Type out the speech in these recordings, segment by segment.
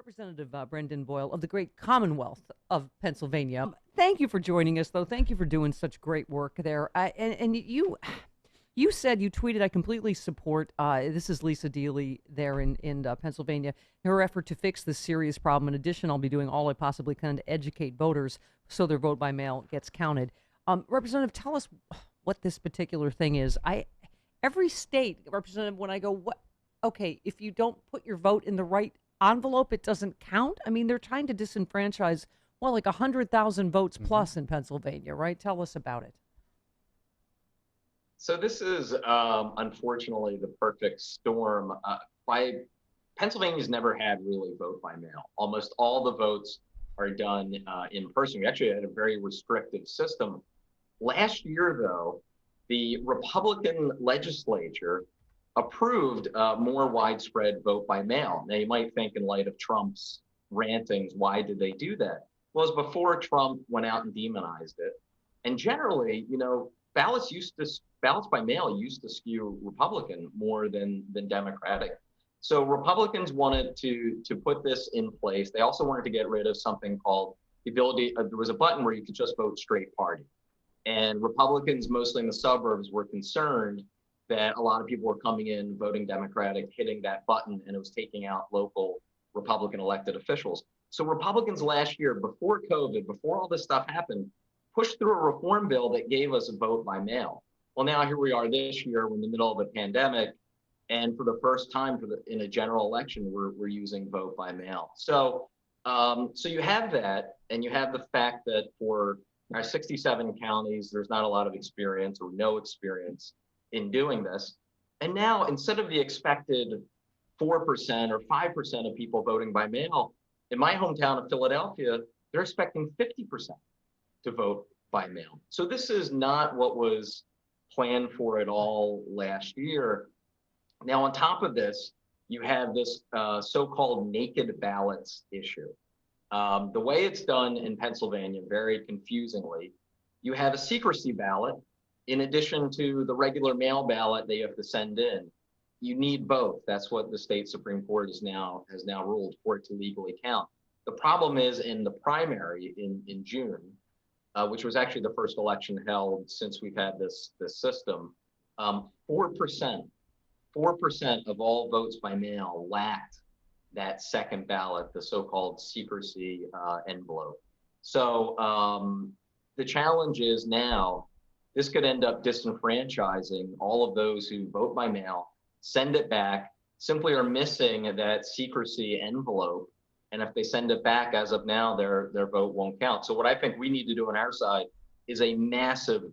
Representative Brendan Boyle of the great Commonwealth of Pennsylvania. Thank you for joining us, though. Thank you for doing such great work there. And you said, you tweeted, I completely support, this is Lisa Deely there in Pennsylvania, her effort to fix this serious problem. In addition, I'll be doing all I possibly can to educate voters so their vote by mail gets counted. Representative, tell us what this particular thing is. Every state, Representative, when I go, what? Okay, if you don't put your vote in the right envelope, it doesn't count. I mean, they're trying to disenfranchise, well, like 100,000 votes plus in Pennsylvania, right? Tell us about it. So this is unfortunately the perfect storm. Pennsylvania's never had really vote by mail. Almost all the votes are done in person. We actually had a very restrictive system. Last year, though, the Republican legislature approved more widespread vote by mail. Now, you might think, in light of Trump's rantings, why did they do that? Well, it was before Trump went out and demonized it. And generally, ballots by mail used to skew Republican more than Democratic. So Republicans wanted to put this in place. They also wanted to get rid of something called the ability. There was a button where you could just vote straight party. And Republicans, mostly in the suburbs, were concerned that a lot of people were coming in, voting Democratic, hitting that button, and it was taking out local Republican elected officials. So Republicans last year, before COVID, before all this stuff happened, pushed through a reform bill that gave us a vote by mail. Well, now here we are this year, we're in the middle of a pandemic, and for the first time in a general election, we're using vote by mail. So you have that, and you have the fact that for our 67 counties, there's not a lot of experience or no experience in doing this. And now, instead of the expected 4% or 5% of people voting by mail, in my hometown of Philadelphia, they're expecting 50% to vote by mail. So this is not what was planned for at all last year. Now, on top of this, you have this so-called naked ballots issue. The way it's done in Pennsylvania, very confusingly, you have a secrecy ballot in addition to the regular mail ballot that you have to send in. You need both. That's what the state Supreme Court has now ruled for it to legally count. The problem is in the primary in June, which was actually the first election held since we've had this system, 4% of all votes by mail lacked that second ballot, the so-called secrecy envelope. So the challenge is now, this could end up disenfranchising all of those who vote by mail, send it back, simply are missing that secrecy envelope. And if they send it back, as of now, their vote won't count. So what I think we need to do on our side is a massive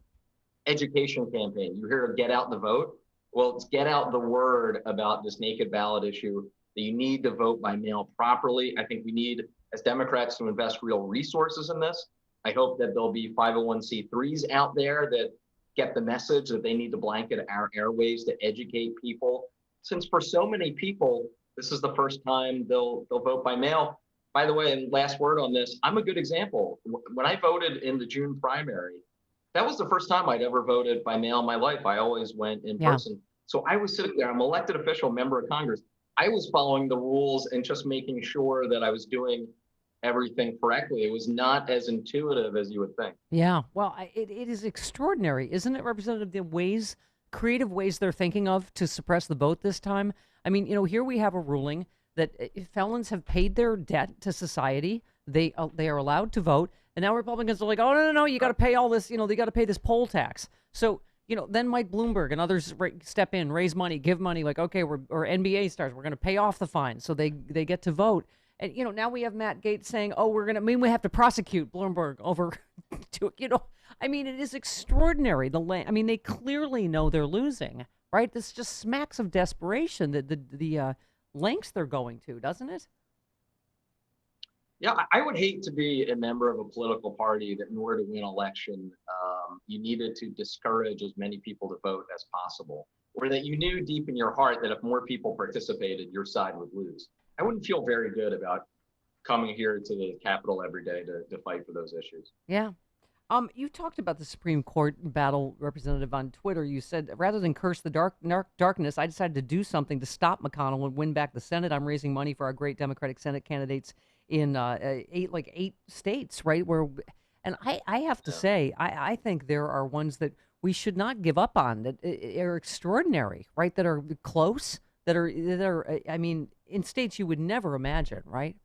education campaign. You hear get out the vote? Well, it's get out the word about this naked ballot issue, that you need to vote by mail properly. I think we need, as Democrats, to invest real resources in this. I hope that there'll be 501c3s out there that get the message that they need to blanket our airways to educate people. Since for so many people, this is the first time they'll vote by mail. By the way, and last word on this, I'm a good example. When I voted in the June primary, that was the first time I'd ever voted by mail in my life. I always went in person. So I was sitting there, I'm an elected official, member of Congress. I was following the rules and just making sure that I was doing everything correctly. It was not as intuitive as you would think. Yeah, well, it is extraordinary, isn't it, Representative, the creative ways they're thinking of to suppress the vote this time? I mean, here we have a ruling that felons have paid their debt to society. They are allowed to vote. And now Republicans are like, oh, no, you got to pay all this, they got to pay this poll tax. So, then Mike Bloomberg and others step in, raise money, give money, like, okay, or NBA stars, we're going to pay off the fine so they get to vote. And, now we have Matt Gaetz saying, oh, we have to prosecute Bloomberg over, I mean, it is extraordinary. They clearly know they're losing, right? This just smacks of desperation, the lengths they're going to, doesn't it? Yeah, I would hate to be a member of a political party that in order to win an election, you needed to discourage as many people to vote as possible, or that you knew deep in your heart that if more people participated, your side would lose. I wouldn't feel very good about coming here to the Capitol every day to fight for those issues. Yeah. You talked about the Supreme Court battle, Representative, on Twitter. You said rather than curse the darkness, I decided to do something to stop McConnell and win back the Senate. I'm raising money for our great Democratic Senate candidates in eight states, right? And I have to Yeah. say, I think there are ones that we should not give up on that are extraordinary, right? That are close, I mean, in states you would never imagine, right?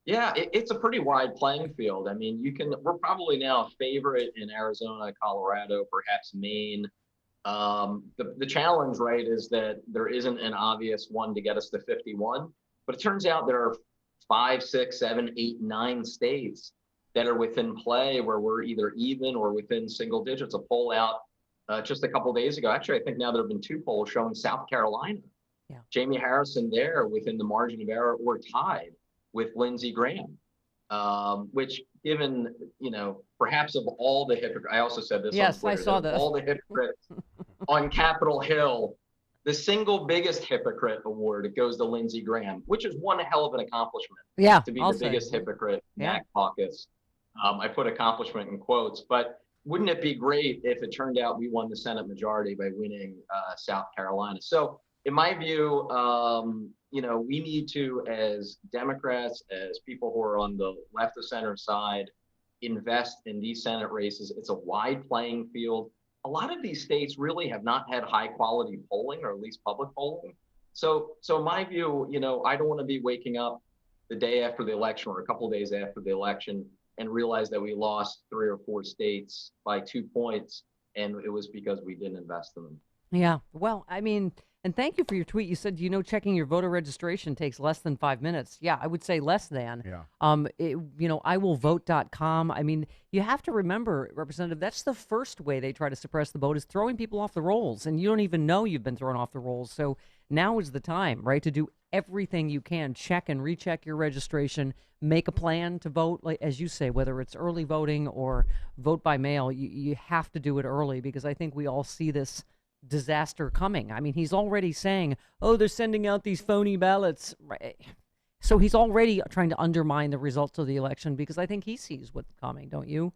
Yeah, it's a pretty wide playing field. I mean, we're probably now a favorite in Arizona, Colorado, perhaps Maine. The challenge, right, is that there isn't an obvious one to get us to 51. But it turns out there are five, six, seven, eight, 9 states that are within play where we're either even or within single digits. A poll out just a couple of days ago. Actually, I think now there have been 2 polls showing South Carolina. Yeah. Jamie Harrison there within the margin of error or tied with Lindsey Graham, which given, perhaps of all the hypocrites, I also said this on Yes, I Twitter, that saw of that. all the hypocrites on Capitol Hill, the single biggest hypocrite award goes to Lindsey Graham, which is one hell of an accomplishment Yeah, to be I'll the say. biggest hypocrite in Yeah. that caucus. I put accomplishment in quotes, but wouldn't it be great if it turned out we won the Senate majority by winning South Carolina? So, in my view, we need to, as Democrats, as people who are on the left of center side, invest in these Senate races. It's a wide playing field. A lot of these states really have not had high quality polling, or at least public polling. So in my view, I don't want to be waking up the day after the election or a couple of days after the election and realize that we lost 3 or 4 states by 2 points, and it was because we didn't invest in them. Yeah. Well, I mean, and thank you for your tweet. You said, checking your voter registration takes less than 5 minutes. Yeah, I would say less than. Yeah. iwillvote.com. I mean, you have to remember, Representative, that's the first way they try to suppress the vote is throwing people off the rolls. And you don't even know you've been thrown off the rolls. So now is the time, right, to do everything you can. Check and recheck your registration. Make a plan to vote, like as you say, whether it's early voting or vote by mail. You have to do it early because I think we all see this disaster coming. I mean, he's already saying, "Oh, they're sending out these phony ballots." Right. So he's already trying to undermine the results of the election because I think he sees what's coming, don't you?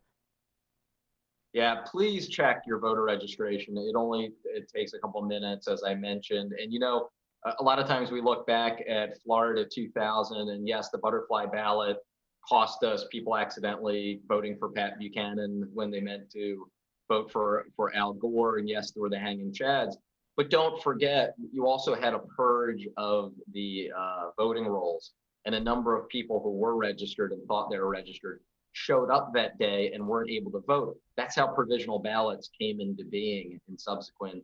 Yeah, please check your voter registration. It takes a couple minutes, as I mentioned. And a lot of times we look back at Florida 2000, and yes, the butterfly ballot cost us people accidentally voting for Pat Buchanan when they meant to vote for Al Gore. And yes, there were the hanging chads. But don't forget, you also had a purge of the voting rolls, and a number of people who were registered and thought they were registered showed up that day and weren't able to vote. That's how provisional ballots came into being in subsequent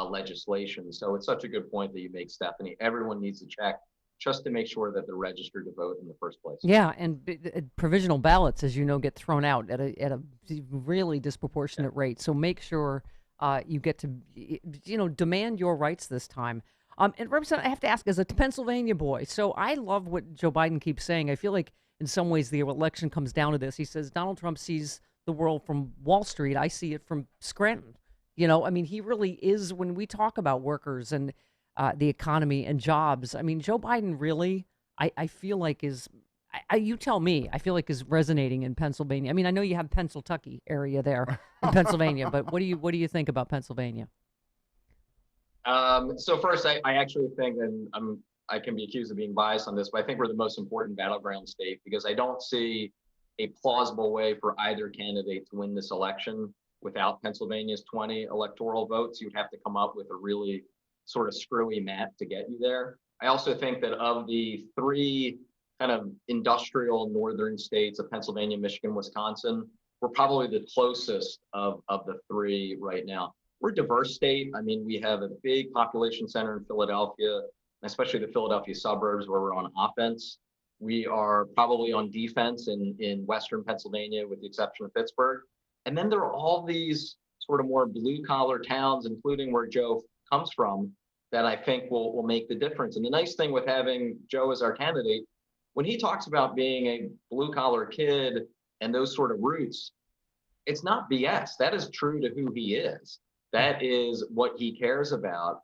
legislation. So it's such a good point that you make, Stephanie. Everyone needs to check just to make sure that they're registered to vote in the first place. Yeah, and provisional ballots, as you know, get thrown out at a really disproportionate rate. So make sure you get to, demand your rights this time. And Representative, I have to ask, as a Pennsylvania boy, so I love what Joe Biden keeps saying. I feel like in some ways the election comes down to this. He says Donald Trump sees the world from Wall Street. I see it from Scranton. I mean, he really is, when we talk about workers and the economy and jobs. I mean, Joe Biden really, I feel like you tell me, I feel like is resonating in Pennsylvania. I mean, I know you have Pennsylvania area there in Pennsylvania, but what do you think about Pennsylvania? So first, I actually think, and I can be accused of being biased on this, but I think we're the most important battleground state because I don't see a plausible way for either candidate to win this election without Pennsylvania's 20 electoral votes. You'd have to come up with a really sort of screwy map to get you there. I also think that of the 3 kind of industrial northern states of Pennsylvania, Michigan, Wisconsin, we're probably the closest of the 3 right now. We're a diverse state. I mean, we have a big population center in Philadelphia, especially the Philadelphia suburbs where we're on offense. We are probably on defense in Western Pennsylvania, with the exception of Pittsburgh. And then there are all these sort of more blue collar towns, including where Joe comes from, that I think will make the difference. And the nice thing with having Joe as our candidate, when he talks about being a blue collar kid and those sort of roots, it's not BS. That is true to who he is. That is what he cares about.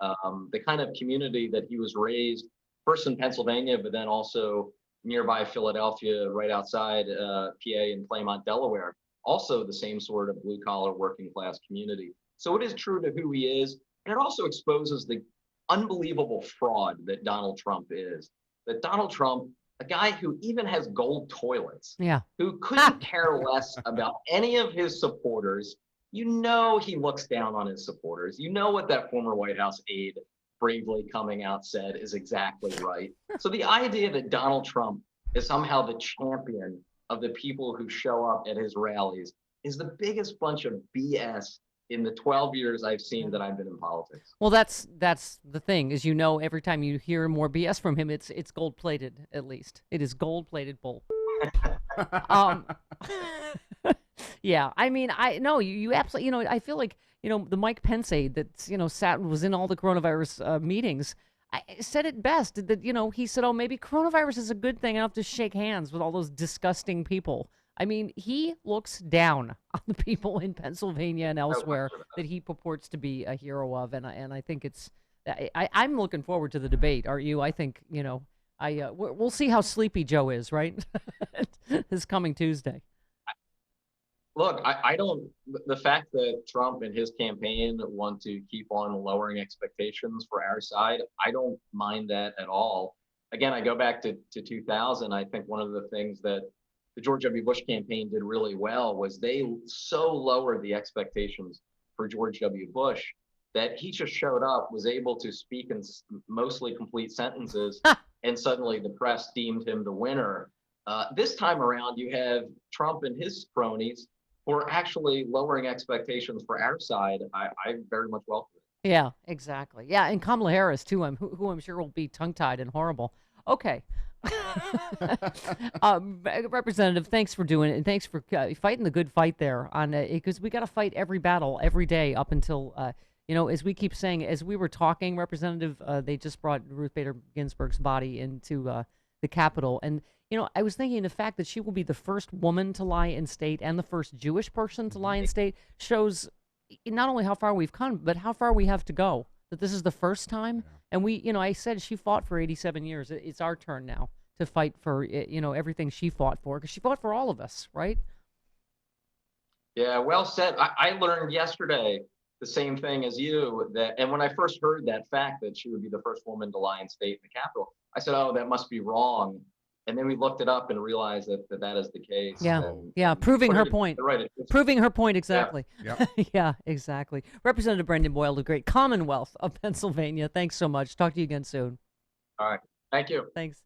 The kind of community that he was raised first in Pennsylvania, but then also nearby Philadelphia, right outside PA in Claymont, Delaware. Also, the same sort of blue collar working class community. So it is true to who he is. And it also exposes the unbelievable fraud that Donald Trump is. That Donald Trump, a guy who even has gold toilets, Yeah. who couldn't care less about any of his supporters. You know, he looks down on his supporters. You know what that former White House aide bravely coming out said is exactly right. So the idea that Donald Trump is somehow the champion of the people who show up at his rallies is the biggest bunch of BS in the 12 years I've seen that I've been in politics. Well, that's the thing is, every time you hear more BS from him, it's gold plated. At least it is gold plated bull. Um, yeah, I mean, I no, you absolutely, I feel like, the Mike Pence aide that, was in all the coronavirus meetings. I said it best that, he said, oh, maybe coronavirus is a good thing. I don't have to shake hands with all those disgusting people. I mean, he looks down on the people in Pennsylvania and elsewhere that he purports to be a hero of, and I think I'm looking forward to the debate. Are you? I think, we'll see how sleepy Joe is, right? This coming Tuesday. Look, I don't, the fact that Trump and his campaign want to keep on lowering expectations for our side, I don't mind that at all. Again, I go back to 2000. I think one of the things that the George W. Bush campaign did really well was they so lowered the expectations for George W. Bush that he just showed up, was able to speak in mostly complete sentences, and suddenly the press deemed him the winner. This time around, you have Trump and his cronies who are actually lowering expectations for our side. I very much welcome it. Yeah, exactly. Yeah, and Kamala Harris too. Who I'm sure will be tongue-tied and horrible. Okay. Representative, thanks for doing it, and thanks for fighting the good fight there on because we got to fight every battle every day up until as we keep saying, as we were talking, Representative, they just brought Ruth Bader Ginsburg's body into the Capitol, and I was thinking the fact that she will be the first woman to lie in state and the first Jewish person to lie in state shows not only how far we've come, but how far we have to go. That this is the first time, and I said she fought for 87 years. It's our turn now to fight for everything she fought for, because she fought for all of us, right? Yeah, well said. I learned yesterday the same thing as you, and when I first heard that fact that she would be the first woman to lie in state in the Capitol, I said, oh, that must be wrong. And then we looked it up and realized that is the case. Yeah, and proving her point. Right. Proving her point exactly. Yeah. Yeah, exactly. Representative Brendan Boyle, the great Commonwealth of Pennsylvania. Thanks so much. Talk to you again soon. All right. Thank you. Thanks.